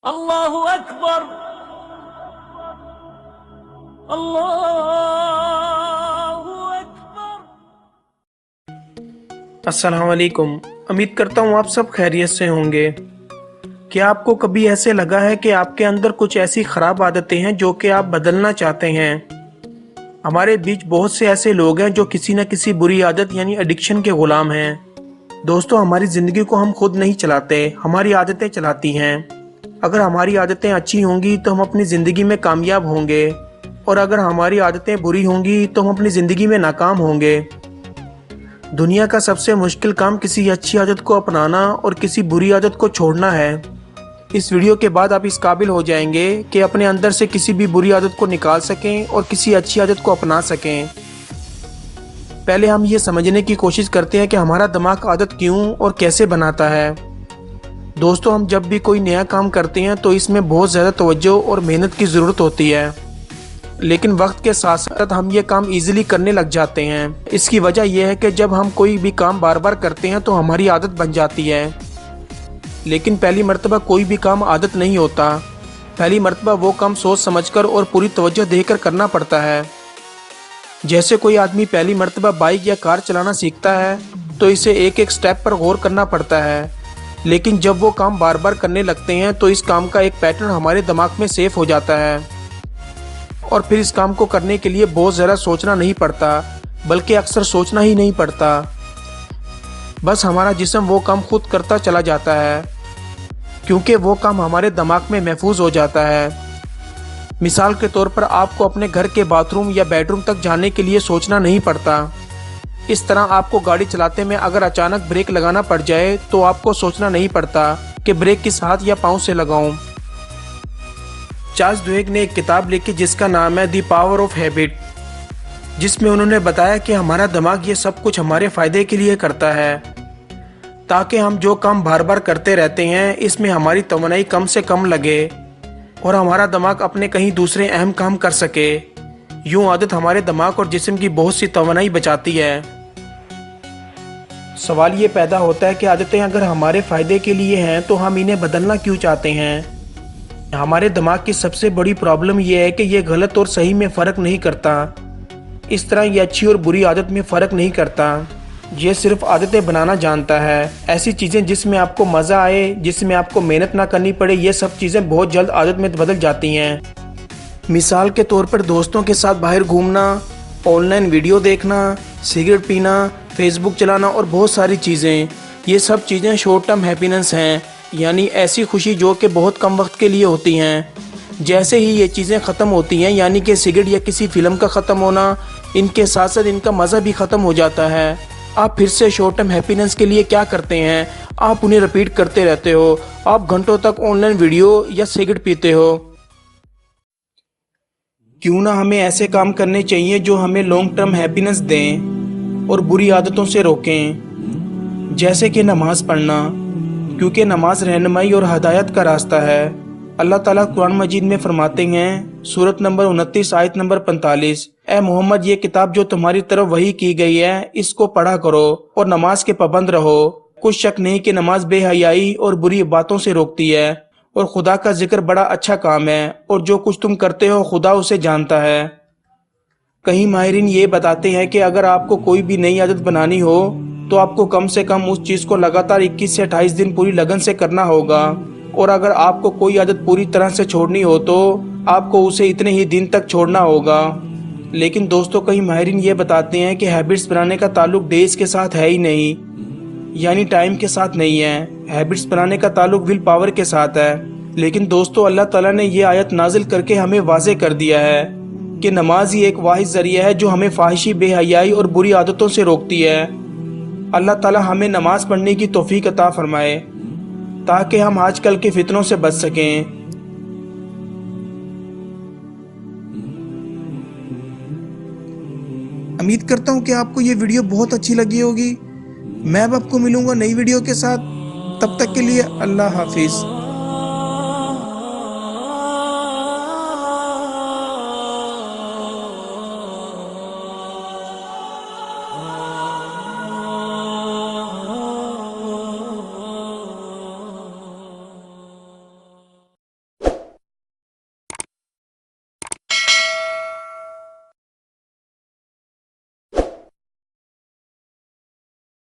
اللہ اکبر، اللہ اکبر۔ السلام علیکم۔ امید کرتا ہوں آپ سب خیریت سے ہوں گے۔ کیا آپ کو کبھی ایسے لگا ہے کہ آپ کے اندر کچھ ایسی خراب عادتیں ہیں جو کہ آپ بدلنا چاہتے ہیں؟ ہمارے بیچ بہت سے ایسے لوگ ہیں جو کسی نہ کسی بری عادت یعنی ایڈکشن کے غلام ہیں۔ دوستو، ہماری زندگی کو ہم خود نہیں چلاتے، ہماری عادتیں چلاتی ہیں۔ اگر ہماری عادتیں اچھی ہوں گی تو ہم اپنی زندگی میں کامیاب ہوں گے، اور اگر ہماری عادتیں بری ہوں گی تو ہم اپنی زندگی میں ناکام ہوں گے۔ دنیا کا سب سے مشکل کام کسی اچھی عادت کو اپنانا اور کسی بری عادت کو چھوڑنا ہے۔ اس ویڈیو کے بعد آپ اس قابل ہو جائیں گے کہ اپنے اندر سے کسی بھی بری عادت کو نکال سکیں اور کسی اچھی عادت کو اپنا سکیں۔ پہلے ہم یہ سمجھنے کی کوشش کرتے ہیں کہ ہمارا دماغ عادت کیوں اور کیسے بناتا ہے۔ دوستو، ہم جب بھی کوئی نیا کام کرتے ہیں تو اس میں بہت زیادہ توجہ اور محنت کی ضرورت ہوتی ہے، لیکن وقت کے ساتھ ساتھ ہم یہ کام ایزیلی کرنے لگ جاتے ہیں۔ اس کی وجہ یہ ہے کہ جب ہم کوئی بھی کام بار بار کرتے ہیں تو ہماری عادت بن جاتی ہے، لیکن پہلی مرتبہ کوئی بھی کام عادت نہیں ہوتا۔ پہلی مرتبہ وہ کام سوچ سمجھ کر اور پوری توجہ دے کر کرنا پڑتا ہے۔ جیسے کوئی آدمی پہلی مرتبہ بائک یا کار چلانا سیکھتا ہے تو اسے ایک ایک سٹیپ پر غور کرنا پڑتا ہے، لیکن جب وہ کام بار بار کرنے لگتے ہیں تو اس کام کا ایک پیٹرن ہمارے دماغ میں سیو ہو جاتا ہے، اور پھر اس کام کو کرنے کے لیے بہت زیادہ سوچنا نہیں پڑتا، بلکہ اکثر سوچنا ہی نہیں پڑتا۔ بس ہمارا جسم وہ کام خود کرتا چلا جاتا ہے، کیونکہ وہ کام ہمارے دماغ میں محفوظ ہو جاتا ہے۔ مثال کے طور پر آپ کو اپنے گھر کے باتھ روم یا بیڈ روم تک جانے کے لیے سوچنا نہیں پڑتا۔ اس طرح آپ کو گاڑی چلاتے میں اگر اچانک بریک لگانا پڑ جائے تو آپ کو سوچنا نہیں پڑتا کہ بریک کس ہاتھ یا پاؤں سے لگاؤں۔ چارلس ڈویگ نے ایک کتاب لکھی جس کا نام ہے دی پاور آف ہیبٹ، جس میں انہوں نے بتایا کہ ہمارا دماغ یہ سب کچھ ہمارے فائدے کے لیے کرتا ہے، تاکہ ہم جو کام بار بار کرتے رہتے ہیں اس میں ہماری توانائی کم سے کم لگے اور ہمارا دماغ اپنے کہیں دوسرے اہم کام کر سکے۔ یوں عادت ہمارے دماغ اور جسم کی بہت سی توانائی بچاتی ہے۔ سوال یہ پیدا ہوتا ہے کہ عادتیں اگر ہمارے فائدے کے لیے ہیں تو ہم انہیں بدلنا کیوں چاہتے ہیں؟ ہمارے دماغ کی سب سے بڑی پرابلم یہ ہے کہ یہ غلط اور صحیح میں فرق نہیں کرتا۔ اس طرح یہ اچھی اور بری عادت میں فرق نہیں کرتا، یہ صرف عادتیں بنانا جانتا ہے۔ ایسی چیزیں جس میں آپ کو مزہ آئے، جس میں آپ کو محنت نہ کرنی پڑے، یہ سب چیزیں بہت جلد عادت میں بدل جاتی ہیں۔ مثال کے طور پر دوستوں کے ساتھ باہر گھومنا، آن لائن ویڈیو دیکھنا، سگریٹ پینا، فیس بک چلانا اور بہت ساری چیزیں، یہ سب چیزیں شارٹ ٹرم ہیپینس ہیں، یعنی ایسی خوشی جو کہ بہت کم وقت کے لیے ہوتی ہیں۔ جیسے ہی یہ چیزیں ختم ہوتی ہیں، یعنی کہ سگریٹ یا کسی فلم کا ختم ہونا، ان کے ساتھ ساتھ ان کا مزہ بھی ختم ہو جاتا ہے۔ آپ پھر سے شارٹ ٹرم ہیپینس کے لیے کیا کرتے ہیں؟ آپ انہیں رپیٹ کرتے رہتے ہو، آپ گھنٹوں تک آن لائن ویڈیو یا سگریٹ پیتے ہو۔ کیوں نہ ہمیں ایسے کام کرنے چاہیے جو ہمیں لانگ ٹرم ہیپینس دیں اور بری عادتوں سے روکیں، جیسے کہ نماز پڑھنا، کیونکہ نماز رہنمائی اور ہدایت کا راستہ ہے۔ اللہ تعالیٰ قرآن مجید میں فرماتے ہیں، سورۃ نمبر 29 آیت نمبر 45، اے محمد، یہ کتاب جو تمہاری طرف وحی کی گئی ہے اس کو پڑھا کرو اور نماز کے پابند رہو۔ کچھ شک نہیں کہ نماز بے حیائی اور بری باتوں سے روکتی ہے، اور خدا کا ذکر بڑا اچھا کام ہے، اور جو کچھ تم کرتے ہو خدا اسے جانتا ہے۔ کئی ماہرین یہ بتاتے ہیں کہ اگر آپ کو کوئی بھی نئی عادت بنانی ہو تو آپ کو کم سے کم اس چیز کو لگاتار 21 سے 28 دن پوری لگن سے کرنا ہوگا، اور اگر آپ کو کوئی عادت پوری طرح سے چھوڑنی ہو تو آپ کو اسے اتنے ہی دن تک چھوڑنا ہوگا۔ لیکن دوستو، کئی ماہرین یہ بتاتے ہیں کہ ہیبٹس بنانے کا تعلق ڈیز کے ساتھ ہے ہی نہیں، یعنی ٹائم کے ساتھ نہیں ہے۔ ہیبٹس بنانے کا تعلق ول پاور کے ساتھ ہے۔ لیکن دوستو، اللہ تعالیٰ نے یہ آیت نازل کر کے ہمیں واضح کر دیا ہے کہ نماز ہی ایک واحد ذریعہ ہے جو ہمیں فحاشی، بے حیائی اور بری عادتوں سے روکتی ہے۔ اللہ تعالیٰ ہمیں نماز پڑھنے کی توفیق عطا فرمائے تاکہ ہم آج کل کے فتنوں سے بچ سکیں۔ امید کرتا ہوں کہ آپ کو یہ ویڈیو بہت اچھی لگی ہوگی۔ میں اب آپ کو ملوں گا نئی ویڈیو کے ساتھ، تب تک کے لیے اللہ حافظ۔